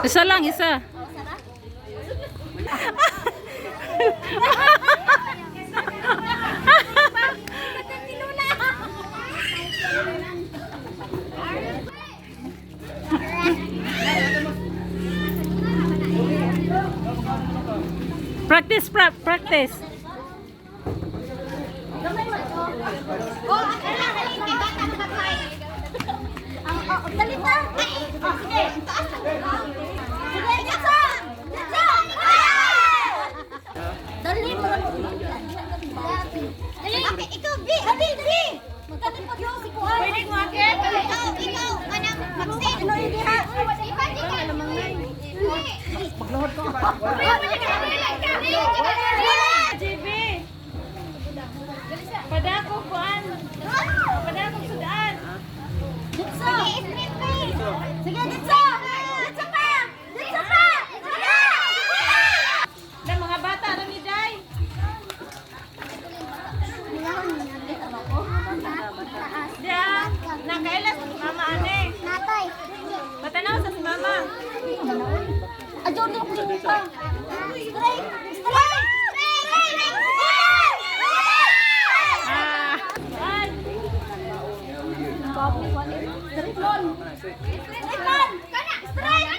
Isa lang, isa. Practice, practice. Dali pa! Sige! Sige, Ditsa! Ditsa! Dali mo lang. Dali! Ikaw, B! Dali! Dali! Dali pa yung si Kuhan. Pwede mo akit? Ikaw! Anang Maxine! Ano hindi ha? Magluhod ko. JB! Padako kuan. Padako sudaan. Ditsa! Sige, Ditsa! Ditsa pa! Ditsa pa! Sige! Na mga bata ra ni Day. Dia, nakailas mama ane. Natay! Patanaw sa si mama. Adyon yung kulipa! Straight! Straight! Ah. Kuan. Straight on! Straight on! Straight!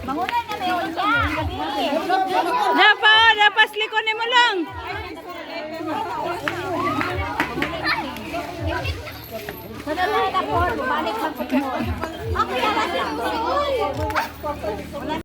Bangunan na may ulya! Dapas likonin mo lang. Sa dalawa na po, bumalik lang po. Ako yan lang.